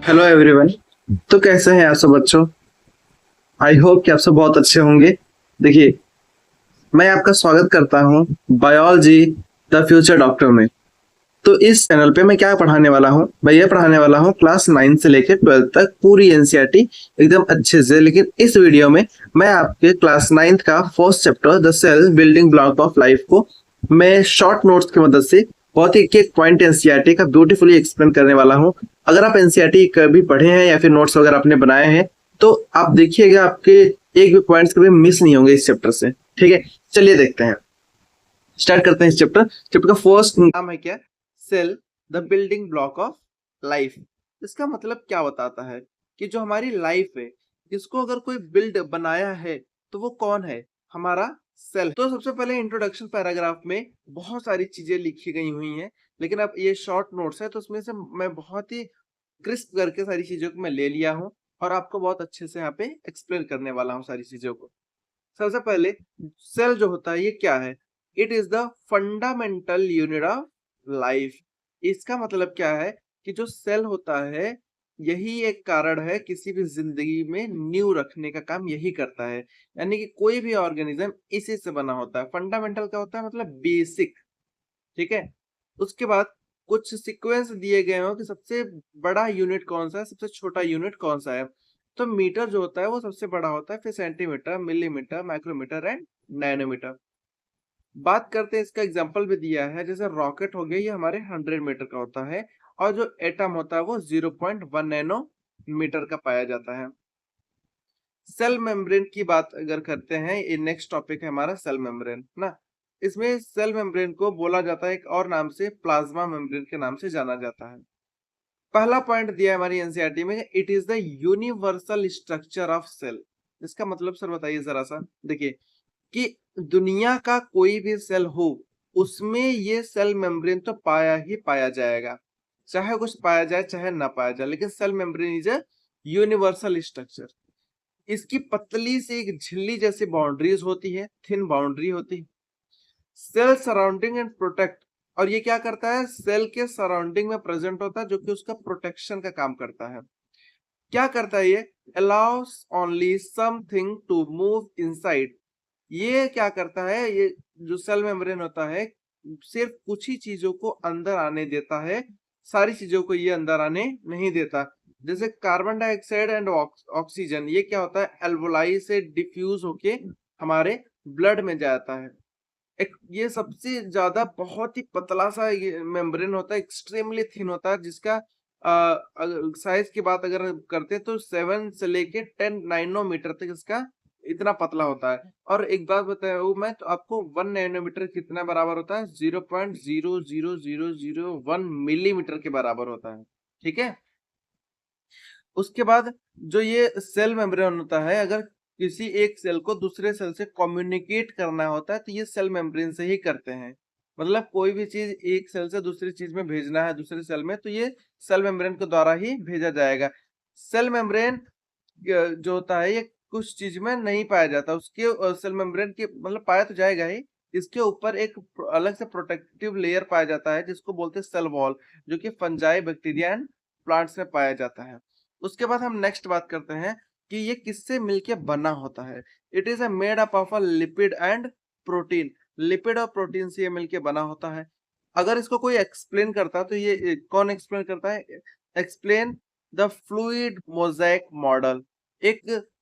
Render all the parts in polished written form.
Hello everyone. तो कैसे हैं आप सब बच्चों? आई होप कि आप सब बहुत अच्छे होंगे। देखिए, मैं आपका स्वागत करता हूं बायोलॉजी द फ्यूचर डॉक्टर में। तो इस चैनल पे मैं क्या पढ़ाने वाला हूं? मैं ये पढ़ाने वाला हूं क्लास 9 से लेकर 12 तक पूरी एनसीईआरटी एकदम अच्छे से। लेकिन इस वीडियो में मैं आपके क्लास 9 का first chapter the cell building block of life को मैं शॉर्ट नोट्स की मदद से बहुत ही एक पॉइंट एनसीईआरटी का ब्यूटीफुली एक्सप्लेन करने वाला हूं। अगर आप एनसीईआरटी कभी पढ़े हैं या फिर नोट्स वगैरह आपने बनाए हैं तो आप देखिएगा, आपके एक भी पॉइंट्स कभी मिस नहीं होंगे इस चैप्टर से। ठीक है, चलिए देखते हैं, स्टार्ट करते हैं इस चैप्टर। चैप्टर का फर्स्ट नाम है क्या? Cell the building block of life. इसका मतलब क्या बताता है कि जो हमारी लाइफ है, इसको अगर कोई बिल्ड बनाया है तो वो कौन है? हमारा सेल। तो सबसे पहले इंट्रोडक्शन पैराग्राफ में बहुत सारी चीजें लिखी गई हुई हैं, लेकिन अब ये शॉर्ट नोट्स है तो उसमें से मैं बहुत ही क्रिस्प करके सारी चीजों को मैं ले लिया हूँ और आपको बहुत अच्छे से यहाँ पे एक्सप्लेन करने वाला हूँ सारी चीजों को। सबसे पहले, सेल जो होता है ये क्या है? It is the fundamental unit of life. इसका मतलब क्या है कि जो सेल होता है यही एक कारण है किसी भी जिंदगी में न्यू रखने का काम यही करता है। यानी कि कोई भी ऑर्गेनिज्म इसी से बना होता है। फंडामेंटल का होता है मतलब बेसिक। ठीक है, उसके बाद कुछ सीक्वेंस दिए गए हो कि सबसे बड़ा यूनिट कौन सा है, सबसे छोटा यूनिट कौन सा है। तो मीटर जो होता है वो सबसे बड़ा होता है, फिर centimetre, millimetre, micrometre and nanometre. बात करते हैं, इसका एग्जांपल भी दिया है, जैसे रॉकेट हो गया, ये हमारे 100 मीटर का होता है और जो एटम होता है वो 0.1 नैनोमीटर का पाया जाता है। सेल मेम्ब्रेन की बात अगर करते हैं, ये नेक्स्ट टॉपिक है हमारा सेल मेम्ब्रेन ना। इसमें सेल मेम्ब्रेन को बोला जाता है एक और नाम से, प्लाज्मा मेम्ब्रेन के नाम से जाना जाता है। पहला पॉइंट दिया है हमारी एनसीईआरटी में, it is the universal structure of cell. इसका मतलब सर बताइए जरा सा। देखिए कि दुनिया का कोई भी सेल हो उसमें ये सेल मेम्ब्रेन तो पाया ही पाया जाएगा, चाहे कुछ पाया जाए चाहे ना पाया जाए, लेकिन cell membrane is a universal structure. इसकी पतली सी एक झिल्ली जैसी बाउंड्रीज होती है, थिन बाउंड्री होती है। सेल सराउंडिंग एंड प्रोटेक्ट, और ये क्या करता है? सेल के सराउंडिंग में प्रेजेंट होता है, जो कि उसका प्रोटेक्शन का काम करता है। क्या करता है ये? Allows only something to move inside. ये क्या करता है? ये जो सेल मेम्ब्रेन होता है सिर्फ कुछ ही चीजों को अंदर आने देता है, सारी चीजों को ये अंदर आने नहीं देता। जैसे कार्बन डाइऑक्साइड एंड ऑक्सीजन, ये क्या होता है? एल्वोलाई से डिफ्यूज होके हमारे ब्लड में जाता है। एक ये सबसे ज्यादा बहुत ही पतला सा ये मेम्ब्रेन होता है, एक्सट्रीमली थिन होता है, जिसका साइज की बात अगर करते हैं तो 7 से लेके 10 नैनोमीटर तक इसका इतना पतला होता है। और एक बात बताऊं मैं तो आपको, 1 नैनोमीटर कितना बराबर होता है? 0.00001 मिलीमीटर के बराबर होता है। ठीक है, उसके बाद जो ये सेल मेम्ब्रेन होता है, अगर किसी एक सेल को दूसरे सेल से कम्युनिकेट करना होता है तो ये सेल मेम्ब्रेन से ही करते हैं। मतलब कोई भी चीज एक सेल से दूसरी चीज में भेजना है दूसरे सेल में, तो ये सेल मेम्ब्रेन के द्वारा ही भेजा जाएगा। सेल मेम्ब्रेन जो होता है ये कुछ चीज में नहीं पाया जाता, उसके सेल मेम्ब्रेन के मतलब पाया तो जाएगा ही, इसके ऊपर एक अलग से प्रोटेक्टिव लेयर पाया जाता है जिसको बोलते हैं सेल वॉल, जो कि फंजाई, बैक्टीरिया एंड प्लांट्स में पाया जाता है। उसके बाद हम नेक्स्ट बात करते हैं कि ये किससे मिलके बना होता है। It is a made up of a lipid and protein. Lipid और प्रोटीन से ये मिलके बना होता है। अगर इसको कोई एक्सप्लेन करता है तो ये कौन एक्सप्लेन करता है? Explain the fluid Mosaic model. एक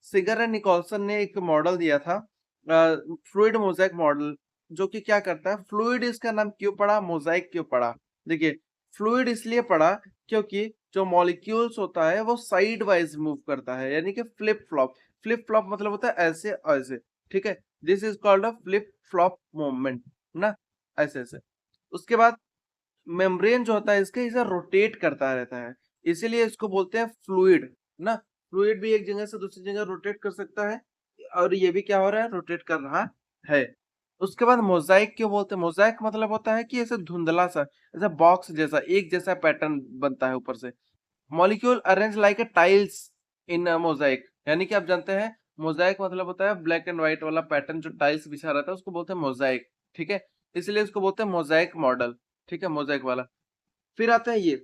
सिगर निकोलसन ने एक मॉडल दिया था, फ्लूइड मोजाइक मॉडल, जो कि क्या करता है? फ्लूइड इसका नाम क्यों पड़ा, मोजाइक क्यों पड़ा? देखिए, फ्लूइड इसलिए पड़ा क्योंकि जो मॉलिक्यूल्स होता है वो साइड वाइज मूव करता है, यानी कि फ्लिप फ्लॉप। फ्लिप फ्लॉप मतलब होता है ऐसे ऐसे। ठीक है, this is called a flip flop movement ना, ऐसे ऐसे। उसके बाद मेम्ब्रेन जो होता है इसके इसे रोटेट करता रहता है, इसीलिए इसको बोलते हैं फ्लूइड ना। फ्लूइड भी एक जगह से दूसरी जगह रोटेट कर सकता है, और ये भी क्या हो रहा है? रोटेट कर रहा है। उसके बाद मोजाइक क्यों बोलते हैं? मोजाइक मतलब होता है कि ऐसे धुंधला सा, ऐसा बॉक्स जैसा एक जैसा पैटर्न बनता है ऊपर से। Molecule arrange like a tiles in Mosaic, यानी कि आप जानते हैं मोजाइक मतलब होता है ब्लैक एंड व्हाइट वाला पैटर्न, जो टाइल्स बिछा रहता है उसको बोलते हैं मोजाइक। ठीक है, इसलिए इसको बोलते हैं मोजाइक मॉडल। ठीक है, मोजाइक वाला। फिर आता है ये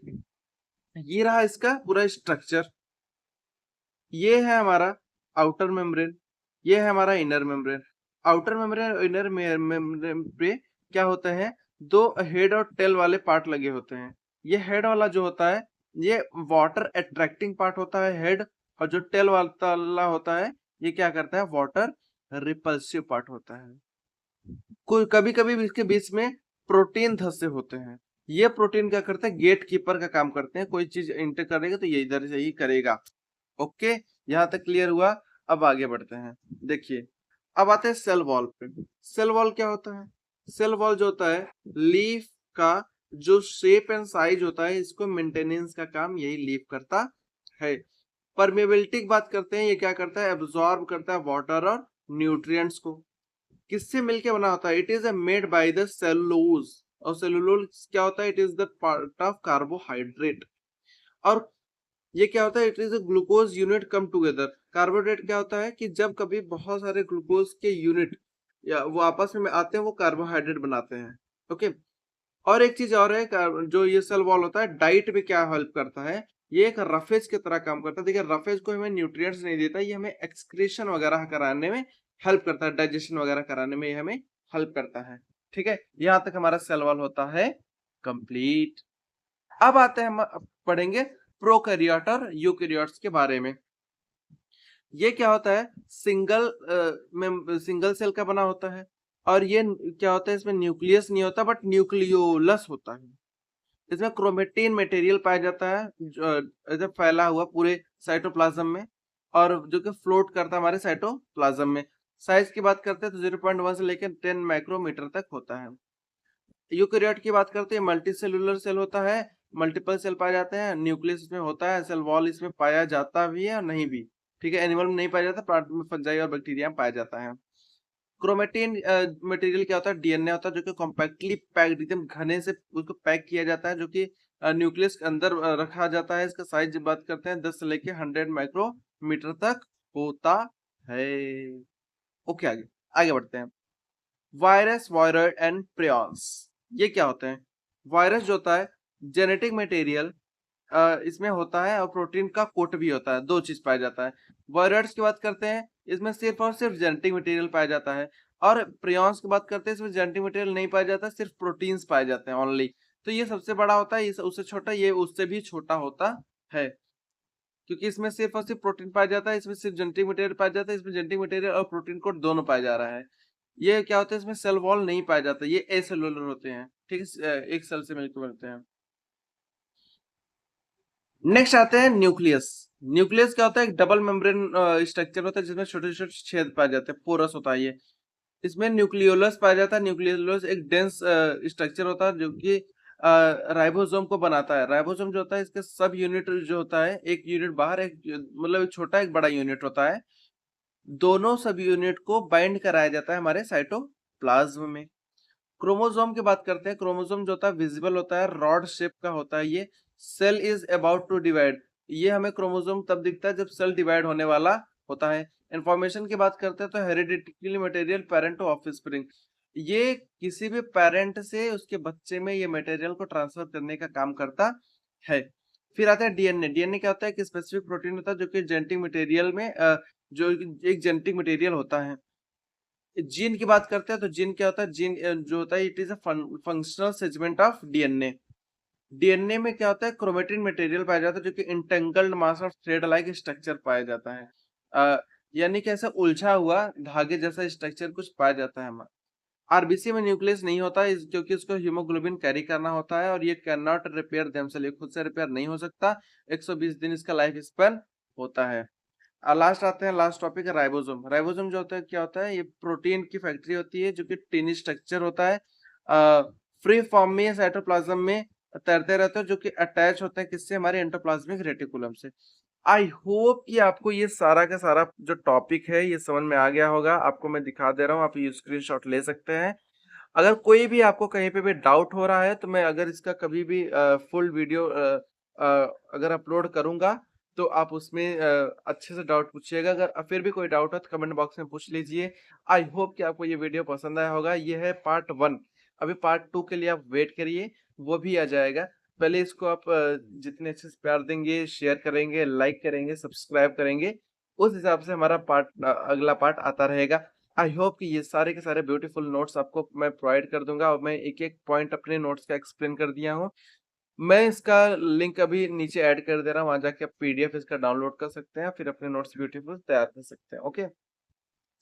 ये रहा इसका पूरा स्ट्रक्चर। ये है हमारा आउटर मेम्ब्रेन, ये है हमारा इनर मेम्ब्रेन। आउटर मेम्ब्रेन और इनर मेम्ब्रेन पे क्या होता है, दो हेड और टेल वाले पार्ट लगे होते हैं। ये हेड वाला जो होता है ये वाटर अट्रैक्टिंग पार्ट होता है हेड, और जो टेल वाला होता है ये क्या करता है, वाटर रिपल्सिव पार्ट होता है। कोई कभी कभी इसके बीच में प्रोटीन धस्से होते हैं। ये प्रोटीन क्या करते हैं, गेट कीपर का काम करते हैं। कोई चीज एंटर करेगा तो ये इधर से ही करेगा। ओके, यहाँ तक क्लियर हुआ। अब आगे बढ़ते हैं। देखिए, अब आते हैं सेल वॉल पे। सेल वॉल क्या होता है, सेल वॉल जो होता है लीफ का जो शेप एंड साइज होता है, इसको मेंटेनेंस का काम यही लीफ करता है। परमेबिलिटी की बात करते हैं, ये क्या करता है, एब्जॉर्ब करता है वाटर और न्यूट्रिएंट्स को। किससे मिलके बना होता है, it is made by the cellulose. और सेलुलोज क्या होता है, it is the part of carbohydrate. और ये क्या होता है, it is a glucose unit come together. Carbohydrate क्या होता है कि जब कभी बहुत सारे ग्लूकोज के यूनिट या वो आपस में आते हैं, वो कार्बोहाइड्रेट बनाते हैं। ओके, और एक चीज और है, जो ये सेल वॉल होता है डाइट में क्या हेल्प करता है, ये एक रफेज की तरह काम करता है। देखिए, रफेज को हमें न्यूट्रिएंट्स नहीं देता, ये हमें एक्सक्रीशन वगैरह कराने में हेल्प करता है, डाइजेशन वगैरह कराने में ये हमें हेल्प करता है। ठीक है, यहाँ तक हमारा सेल वॉल होता है कंप्लीट। अब आते हैं, हम पढ़ेंगे प्रोकैरियोट और यूकैरियोट्स के बारे में। ये क्या होता है, सिंगल सेल का बना होता है। और ये क्या होता है, इसमें न्यूक्लियस नहीं होता बट न्यूक्लियोलस होता है। इसमें क्रोमेटिन मटेरियल पाया जाता है जो फैला हुआ पूरे साइटोप्लाज्म में, और जो कि फ्लोट करता है हमारे साइटोप्लाज्म में। साइज की बात करते हैं तो 0.1 से लेकर 10 माइक्रोमीटर तक होता है। यूकैरियोट की बात करते हैं, मल्टी सेलुलर सेल होता है, मल्टीपल सेल पाए जाते हैं, न्यूक्लियस इसमें होता है, सेल वॉल इसमें पाया जाता भी है और नहीं भी। ठीक है, एनिमल में नहीं पाया जाता, प्लांट में फंजाई और बैक्टीरिया में पाया जाता है। क्रोमेटिन मटेरियल क्या होता है, डीएनए होता है, जो कि कॉम्पैक्टली पैक्ड, एकदम घने से उसको पैक किया जाता है, जो कि न्यूक्लियस के अंदर रखा जाता है। इसका साइज जब बात करते हैं 10 से लेके 100 माइक्रोमीटर तक होता है। ओके, आगे आगे बढ़ते हैं। वायरस, वायरॉइड एंड प्रियॉन्स, ये क्या होते हैं। वायरस जो होता है जेनेटिक मटेरियल इसमें होता है, और प्रोटीन का कोट भी होता है, दो चीज पाया जाता है। वायरॉइड्स की बात करते हैं, इसमें सिर्फ और सिर्फ जेनेटिक मटेरियल पाया जाता है। और प्रियॉन्स की बात करते हैं, इसमें जेनेटिक मटेरियल नहीं पाया जाता, सिर्फ प्रोटीन्स पाए जाते हैं ओनली। तो ये सबसे बड़ा होता है, ये उससे छोटा, ये उससे भी छोटा होता है, क्योंकि इसमें सिर्फ और सिर्फ प्रोटीन पाया जाता है, इसमें सिर्फ जेनेटिक मटेरियल पाया जाता है, इसमें जेनेटिक मटेरियल और प्रोटीन कोड दोनों पाया जा रहा है। ये क्या होता है, इसमें सेल वॉल नहीं पाया जाता, ये एसेलुलर होते हैं। ठीक है, एक सेल से मिलकर बनते हैं। नेक्स्ट आते हैं न्यूक्लियस। न्यूक्लियस क्या होता है, एक डबल मेम्ब्रेन स्ट्रक्चर होता है, जिसमें छोटे छोटे छेद पाए जाते हैं, पोरस होता है ये। इसमें न्यूक्लियोलस पाया जाता है। न्यूक्लियोलस एक डेंस स्ट्रक्चर होता है, जो कि राइबोसोम को बनाता है। राइबोसोम जो होता है, इसके सब यूनिट जो होता है, एक यूनिट बाहर, एक मतलब एक छोटा एक बड़ा यूनिट होता है, दोनों सब यूनिट को बाइंड कराया जाता है हमारे साइटोप्लाज्म में। क्रोमोसोम की बात करते हैं, क्रोमोसोम जो होता है विजिबल होता है, रॉड शेप का होता है ये। Cell is about to divide, ये हमें क्रोमोसोम तब दिखता है जब सेल डिवाइड होने वाला होता है। इंफॉर्मेशन की बात करते हैं तो hereditary material parent to offspring, ये किसी भी पेरेंट से उसके बच्चे में ये मटेरियल को ट्रांसफर करने का काम करता है। फिर आता है डीएनए। डीएनए क्या होता है, एक स्पेसिफिक प्रोटीन होता है, जो कि जेनेटिक मटेरियल में जो एक जेनेटिक मटेरियल होता है। जीन की बात करते हैं तो जीन क्या होता है, जीन जो होता है it is a functional segment of DNA. DNA में क्या होता है, क्रोमेटिन मटेरियल पाया जाता है, जो कि entangled mass of thread like structure पाया जाता है। यानी कि ऐसा उलझा हुआ धागे जैसा स्ट्रक्चर कुछ पाया जाता है हमारा। आरबीसी में न्यूक्लियस नहीं होता है, क्योंकि उसको हीमोग्लोबिन कैरी करना होता है, और ये कैन नॉट रिपेयर देमसेल्फ, ये खुद से रिपेयर नहीं हो सकता। 120 दिन इसका लाइफ स्पैन होता है। लास्ट आते हैं, लास्ट टॉपिक है राइबोसोम। राइबोसोम जो होता है क्या होता है, ये प्रोटीन की फैक्ट्री होती है, जो कि टिनी स्ट्रक्चर होता है, फ्री फॉर्म में साइटोप्लाज्म में तैरते रहते हैं, जो कि अटैच होते हैं किससे, हमारे एंडोप्लाज्मिक रेटिकुलम से। आई होप कि आपको ये सारा का सारा जो टॉपिक है ये समझ में आ गया होगा। आपको मैं दिखा दे रहा हूँ, आप ये स्क्रीनशॉट ले सकते हैं। अगर कोई भी आपको कहीं पे भी डाउट हो रहा है, तो मैं अगर इसका कभी भी फुल वीडियो अगर अपलोड करूंगा, तो आप उसमें अच्छे से डाउट पूछिएगा। अगर फिर भी कोई डाउट है तो कमेंट बॉक्स में पूछ लीजिए। आई होप कि आपको ये वीडियो पसंद आया होगा। ये है पार्ट 1, अभी पार्ट 2 के लिए आप वेट करिए, वो भी आ जाएगा। पहले इसको आप जितने अच्छे से प्यार देंगे, शेयर करेंगे, लाइक करेंगे, सब्सक्राइब करेंगे, उस हिसाब से हमारा अगला पार्ट आता रहेगा। आई होप कि ये सारे के सारे ब्यूटीफुल नोट्स आपको मैं प्रोवाइड कर दूंगा, और मैं एक एक पॉइंट अपने नोट्स का एक्सप्लेन कर दिया हूँ। मैं इसका लिंक अभी नीचे ऐड कर दे रहा हूँ, वहां जाके आप पीडीएफ इसका डाउनलोड कर सकते हैं, फिर अपने नोट्स ब्यूटीफुल तैयार कर सकते हैं। ओके,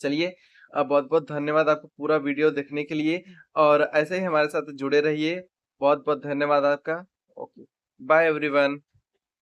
चलिए, बहुत बहुत धन्यवाद आपको पूरा वीडियो देखने के लिए, और ऐसे ही हमारे साथ जुड़े रहिए। बहुत बहुत धन्यवाद आपका। Okay, bye everyone.